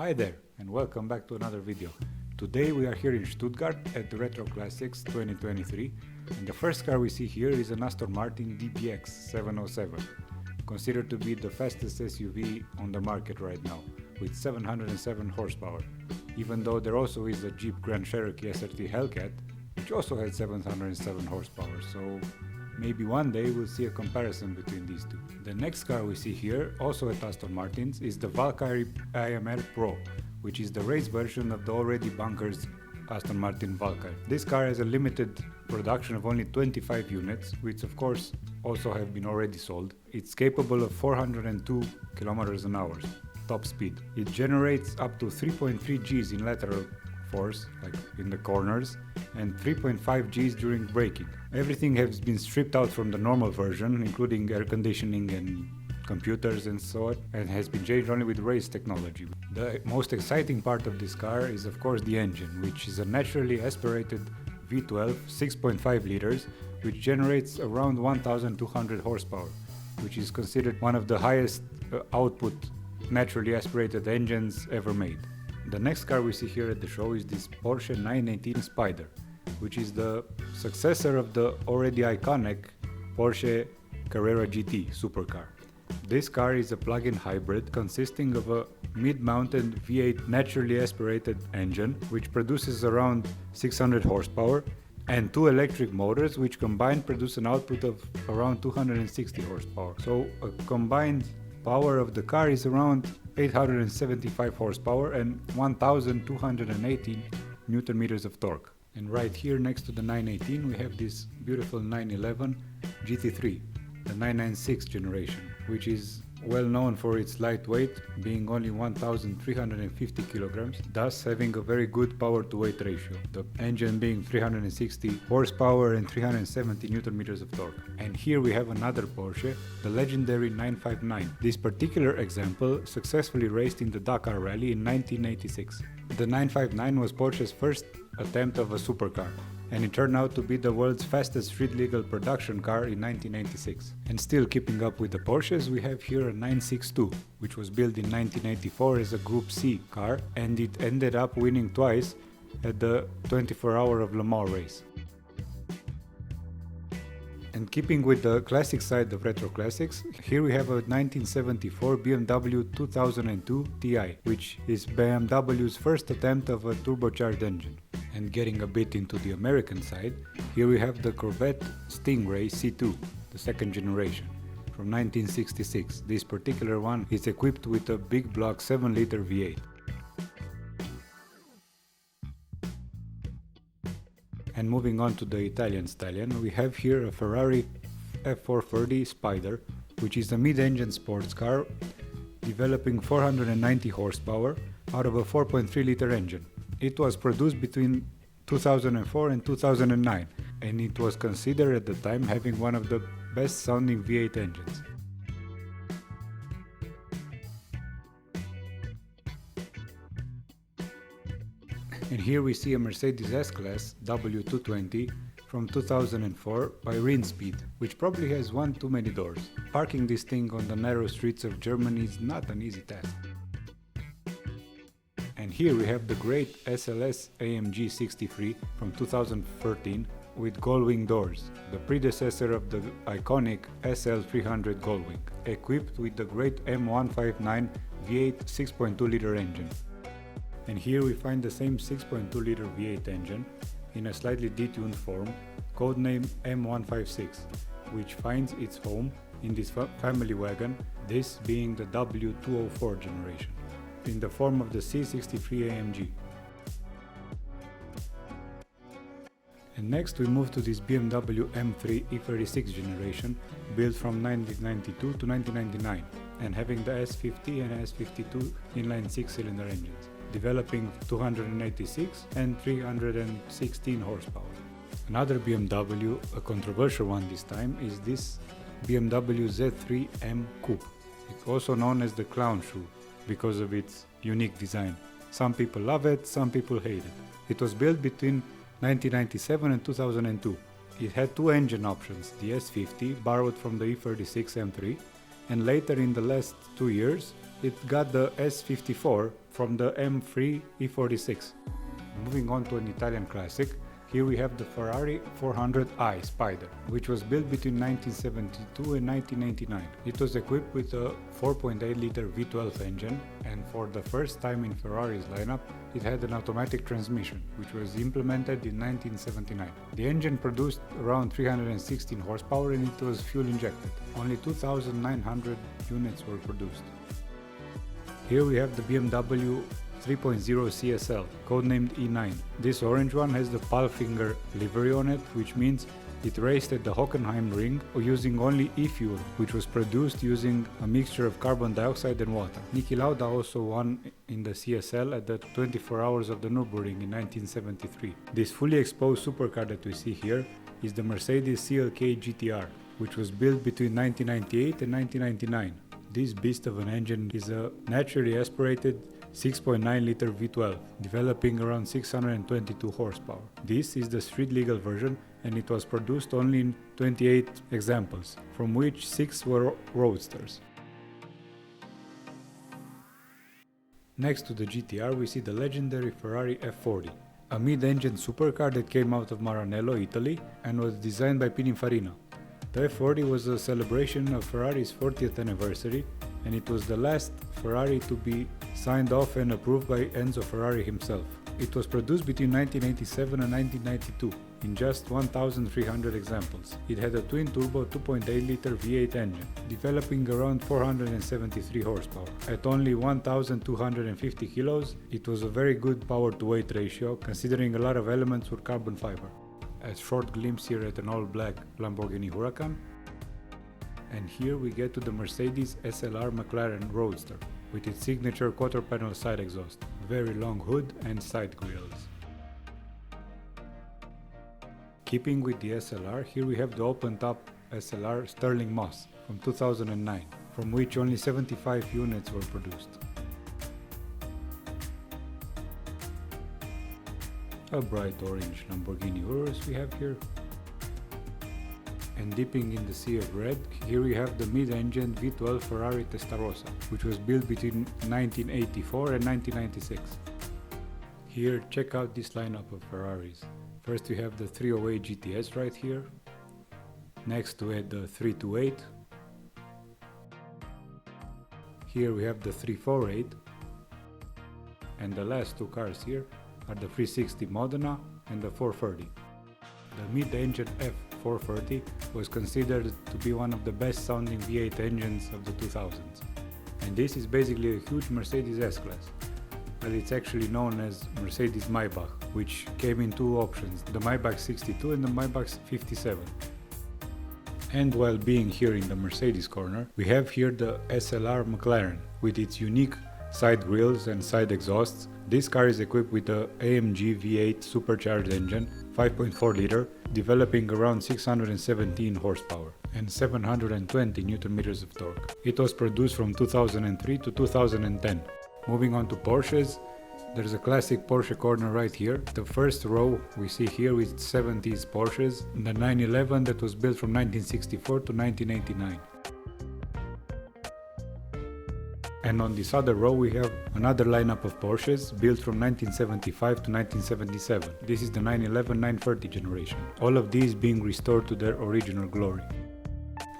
Hi there and welcome back to another video. Today we are here in Stuttgart at the Retro Classics 2023 and the first car we see here is an Aston Martin DBX 707, considered to be the fastest SUV on the market right now with 707 horsepower, even though there also is a Jeep Grand Cherokee SRT Hellcat which also had 707 horsepower, so maybe one day we'll see a comparison between these two. The next car we see here, also at Aston Martin's, is the Valkyrie IMR Pro, which is the race version of the already bunkers Aston Martin Valkyrie. This car has a limited production of only 25 units, which of course also have been already sold. It's capable of 402 kilometers an hour top speed. It generates up to 3.3 Gs in lateral force, like in the corners, and 3.5 Gs during braking. Everything has been stripped out from the normal version, including air conditioning and computers and so on, and has been changed only with race technology. The most exciting part of this car is of course the engine, which is a naturally aspirated V12 6.5 liters, which generates around 1200 horsepower, which is considered one of the highest output naturally aspirated engines ever made. The next car we see here at the show is this Porsche 918 Spider, which is the successor of the already iconic Porsche Carrera GT supercar. This car is a plug-in hybrid consisting of a mid-mounted V8 naturally aspirated engine which produces around 600 horsepower and two electric motors which combined produce an output of around 260 horsepower. So a combined power of the car is around 875 horsepower and 1218 Newton meters of torque. And right here next to the 918 we have this beautiful 911 GT3, the 996 generation, which is well known for its lightweight, being only 1350 kilograms, thus having a very good power to weight ratio, the engine being 360 horsepower and 370 Newton meters of torque. And here we have another Porsche, the legendary 959. This particular example successfully raced in the Dakar Rally in 1986. The 959 was Porsche's first attempt of a supercar, and it turned out to be the world's fastest street legal production car in 1986. And still keeping up with the Porsches, we have here a 962, which was built in 1984 as a Group C car, and it ended up winning twice at the 24-hour of Le Mans race. And keeping with the classic side of retro classics, here we have a 1974 BMW 2002 Ti, which is BMW's first attempt of a turbocharged engine. And getting a bit into the American side, here we have the Corvette Stingray C2, the second generation, from 1966. This particular one is equipped with a big block 7-liter V8. And moving on to the Italian stallion, we have here a Ferrari F40 Spider, which is a mid-engine sports car developing 490 horsepower out of a 4.3-liter engine. It was produced between 2004 and 2009, and it was considered at the time having one of the best sounding V8 engines. And here we see a Mercedes S-Class W220 from 2004 by Rinspeed, which probably has one too many doors. Parking this thing on the narrow streets of Germany is not an easy task. And here we have the great SLS AMG 63 from 2013 with gullwing doors, the predecessor of the iconic SL300 gullwing, equipped with the great M159 V8 6.2-liter engine. And here we find the same 6.2-liter V8 engine in a slightly detuned form, codenamed M156, which finds its home in this family wagon, this being the W204 generation, in the form of the C63 AMG. And next we move to this BMW M3 E36 generation, built from 1992 to 1999, and having the S50 and S52 inline 6-cylinder engines, developing 286 and 316 horsepower. Another BMW, a controversial one this time, is this BMW Z3 M Coupe. It's also known as the clown shoe because of its unique design. Some people love it, some people hate it. It was built between 1997 and 2002. It had two engine options, the S50, borrowed from the E36 M3, and later in the last 2 years, it got the S54 from the M3 E46. Moving on to an Italian classic, here we have the Ferrari 400i Spider, which was built between 1972 and 1989. It was equipped with a 4.8-liter V12 engine, and for the first time in Ferrari's lineup, it had an automatic transmission, which was implemented in 1979. The engine produced around 316 horsepower and it was fuel injected. Only 2,900 units were produced. Here we have the BMW 3.0 CSL, codenamed E9. This orange one has the Palfinger livery on it, which means it raced at the Hockenheim ring using only e-fuel, which was produced using a mixture of carbon dioxide and water. Niki Lauda also won in the CSL at the 24 Hours of the Nürburgring in 1973. This fully exposed supercar that we see here is the Mercedes CLK GTR, which was built between 1998 and 1999. This beast of an engine is a naturally aspirated 6.9-liter V12, developing around 622 horsepower. This is the street-legal version and it was produced only in 28 examples, from which 6 were roadsters. Next to the GTR we see the legendary Ferrari F40, a mid-engine supercar that came out of Maranello, Italy, and was designed by Pininfarina. The F40 was a celebration of Ferrari's 40th anniversary, and it was the last Ferrari to be signed off and approved by Enzo Ferrari himself. It was produced between 1987 and 1992 in just 1,300 examples. It had a twin-turbo 2.8-liter V8 engine, developing around 473 horsepower. At only 1,250 kilos, it was a very good power-to-weight ratio, considering a lot of elements were carbon fiber. A short glimpse here at an all-black Lamborghini Huracan. And here we get to the Mercedes SLR McLaren Roadster, with its signature quarter-panel side exhaust, very long hood and side grills. Keeping with the SLR, here we have the open-top SLR Sterling Moss from 2009, from which only 75 units were produced. A bright orange Lamborghini Urus we have here. And dipping in the sea of red, here we have the mid-engine V12 Ferrari Testarossa, which was built between 1984 and 1996. Here, check out this lineup of Ferraris. First we have the 308 GTS right here. Next to it the 328. Here we have the 348. And the last two cars here are the 360 Modena and the 430. The mid-engine F440 was considered to be one of the best sounding V8 engines of the 2000s. And this is basically a huge Mercedes S-Class, but it's actually known as Mercedes Maybach, which came in two options, the Maybach 62 and the Maybach 57. And while being here in the Mercedes corner, we have here the SLR McLaren with its unique side grills and side exhausts. This car is equipped with the AMG V8 supercharged engine, 5.4 liter, developing around 617 horsepower and 720 Nm of torque. It was produced from 2003 to 2010. Moving on to Porsches, there's a classic Porsche corner right here. The first row we see here with 70s Porsches, the 911 that was built from 1964 to 1989. And on this other row we have another lineup of Porsches built from 1975 to 1977. This is the 911-930 generation, all of these being restored to their original glory.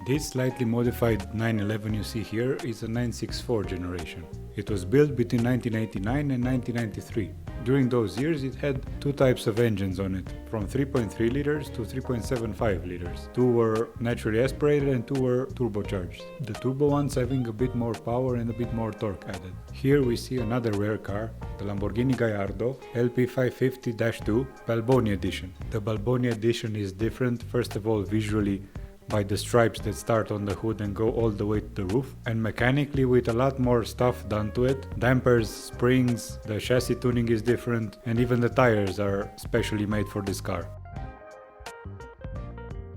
This slightly modified 911 you see here is a 964 generation. It was built between 1989 and 1993. During those years it had two types of engines on it, from 3.3 liters to 3.75 liters. Two were naturally aspirated and two were turbocharged. The turbo ones having a bit more power and a bit more torque added. Here we see another rare car, the Lamborghini Gallardo LP550-2 Balboni edition. The Balboni edition is different, first of all visually, by the stripes that start on the hood and go all the way to the roof, and mechanically with a lot more stuff done to it. Dampers, springs, the chassis tuning is different, and even the tires are specially made for this car.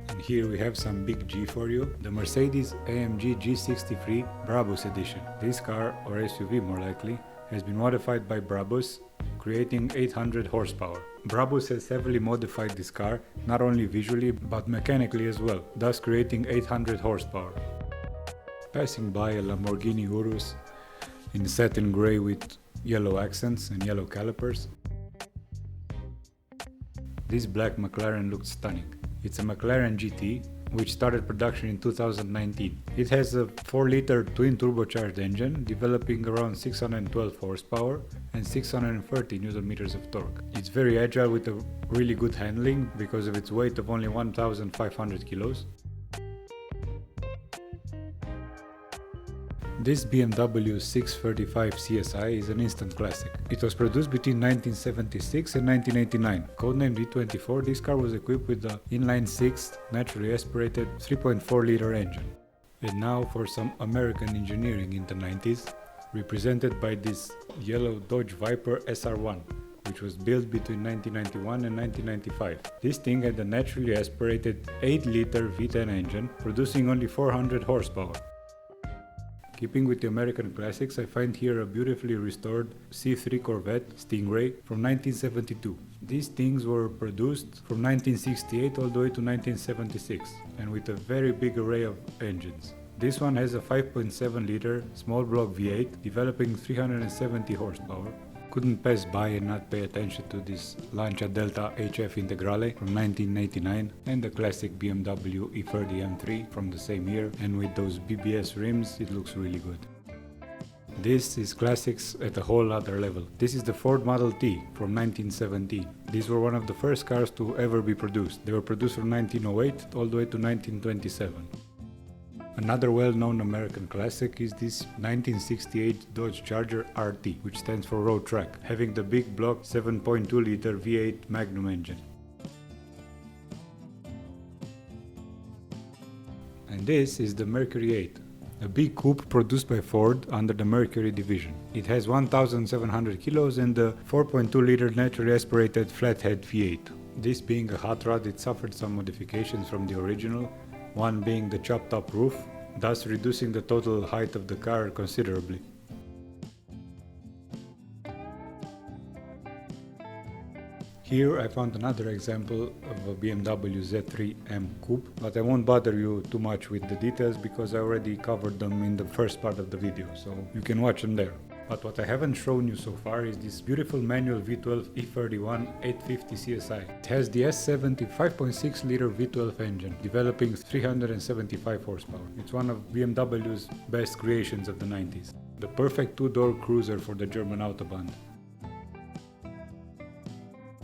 And here we have some big G for you, the Mercedes AMG G63 Brabus edition. This car, or SUV more likely, has been modified by Brabus, creating 800 horsepower. Brabus has heavily modified this car, not only visually but mechanically as well, thus creating 800 horsepower. Passing by a Lamborghini Urus, in satin grey with yellow accents and yellow calipers. This black McLaren looks stunning. It's a McLaren GT, which started production in 2019. It has a 4-liter twin turbocharged engine, developing around 612 horsepower and 630 Nm of torque. It's very agile with a really good handling because of its weight of only 1,500 kilos. This BMW 635 CSI is an instant classic. It was produced between 1976 and 1989. Codenamed E24, this car was equipped with the inline-6 naturally aspirated 3.4-liter engine. And now for some American engineering in the 90s, represented by this yellow Dodge Viper SR1, which was built between 1991 and 1995. This thing had a naturally aspirated 8-liter V10 engine, producing only 400 horsepower. Keeping with the American classics, I find here a beautifully restored C3 Corvette Stingray from 1972. These things were produced from 1968 all the way to 1976, and with a very big array of engines. This one has a 5.7-liter small block V8 developing 370 horsepower. Couldn't pass by and not pay attention to this Lancia Delta Integrale from 1989 and the classic BMW E40 M3 from the same year, and with those BBS rims it looks really good. This is classics at a whole other level. This is the Ford Model T from 1917. These were one of the first cars to ever be produced. They were produced from 1908 all the way to 1927. Another well-known American classic is this 1968 Dodge Charger RT, which stands for Road Track, having the big block 7.2-liter V8 Magnum engine. And this is the Mercury 8, a big coupe produced by Ford under the Mercury division. It has 1,700 kilos and a 4.2-liter naturally aspirated flathead V8. This being a hot rod, it suffered some modifications from the original, one being the chopped-up roof, thus reducing the total height of the car considerably. Here I found another example of a BMW Z3 M Coupe, but I won't bother you too much with the details because I already covered them in the first part of the video, so you can watch them there. But what I haven't shown you so far is this beautiful manual V12 E31 850 CSI. It has the S70 5.6-liter V12 engine, developing 375 horsepower. It's one of BMW's best creations of the 90s. The perfect two-door cruiser for the German Autobahn.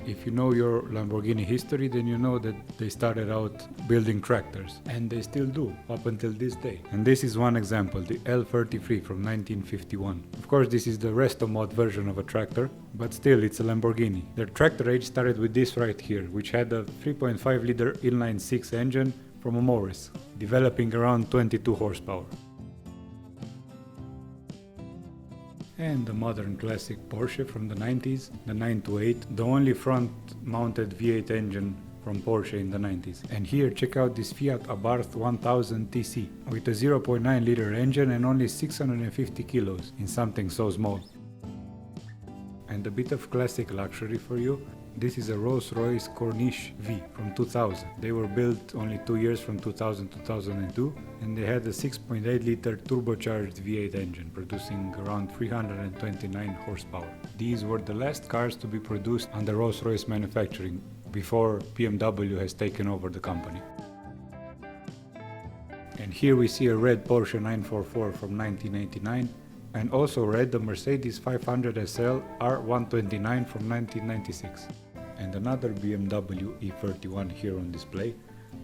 If you know your Lamborghini history, then you know that they started out building tractors, and they still do, up until this day. And this is one example, the L33 from 1951. Of course, this is the resto mod version of a tractor, but still it's a Lamborghini. Their tractor age started with this right here, which had a 3.5-liter inline-6 engine from a Morris, developing around 22 horsepower. And the modern classic Porsche from the 90s, the 928, the only front-mounted V8 engine from Porsche in the 90s. And here check out this Fiat Abarth 1000 TC with a 0.9-liter engine and only 650 kilos in something so small. And a bit of classic luxury for you. This is a Rolls-Royce Corniche V from 2000. They were built only 2 years from 2000 to 2002, and they had a 6.8-liter turbocharged V8 engine, producing around 329 horsepower. These were the last cars to be produced under Rolls-Royce manufacturing, before BMW has taken over the company. And here we see a red Porsche 944 from 1989, and also red the Mercedes 500 SL R129 from 1996. And another BMW E31 here on display,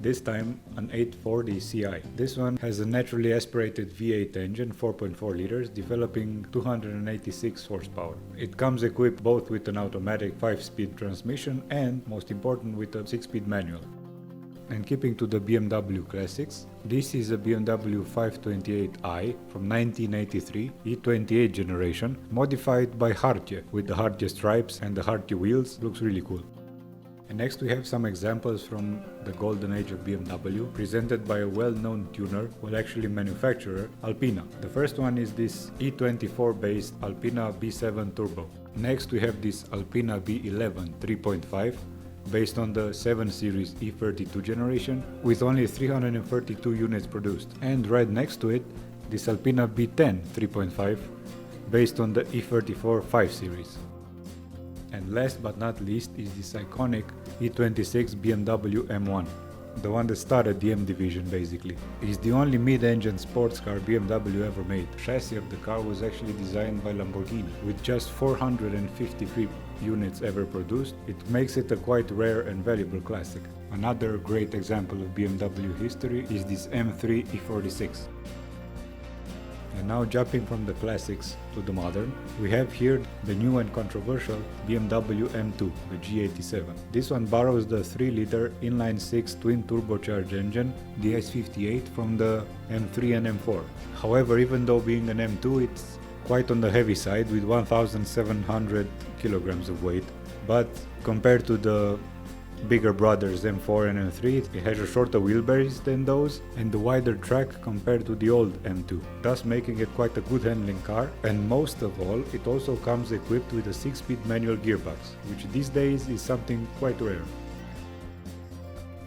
this time an 840 Ci. This one has a naturally aspirated V8 engine, 4.4 liters, developing 286 horsepower. It comes equipped both with an automatic 5-speed transmission and, most important, with a 6-speed manual. And keeping to the BMW classics, this is a BMW 528i from 1983, E28 generation, modified by Hartje, with the Hartje stripes and the Hartje wheels. Looks really cool. And next we have some examples from the golden age of BMW, presented by a well-known tuner, well actually manufacturer, Alpina. The first one is this E24 based Alpina B7 Turbo. Next we have this Alpina B11 3.5, based on the 7 Series E32 generation, with only 332 units produced. And right next to it, this Alpina B10 3.5, based on the E34 5 Series. And last but not least is this iconic E26 BMW M1, the one that started the M division basically. It's the only mid-engine sports car BMW ever made. The chassis of the car was actually designed by Lamborghini. With just 453 units ever produced, it makes it a quite rare and valuable classic. Another great example of BMW history is this M3 E46. And now jumping from the classics to the modern, we have here the new and controversial BMW M2, the G87. This one borrows the 3-liter inline-6 twin turbocharged engine, the S58, from the M3 and M4. However, even though being an M2, it's quite on the heavy side with 1,700 kilograms of weight, but compared to the bigger brothers M4 and M3, it has a shorter wheelbase than those and a wider track compared to the old M2, thus making it quite a good handling car. And most of all, it also comes equipped with a 6-speed manual gearbox, which these days is something quite rare.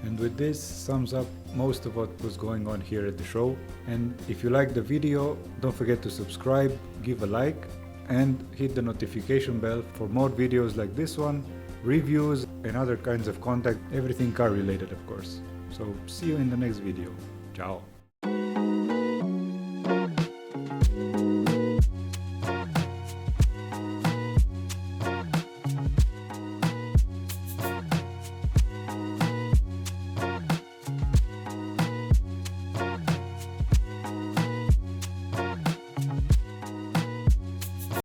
And with this sums up most of what was going on here at the show. And if you liked the video, don't forget to subscribe, give a like, and hit the notification bell for more videos like this one, reviews and other kinds of content, everything car related of course. So see you in the next video. Ciao.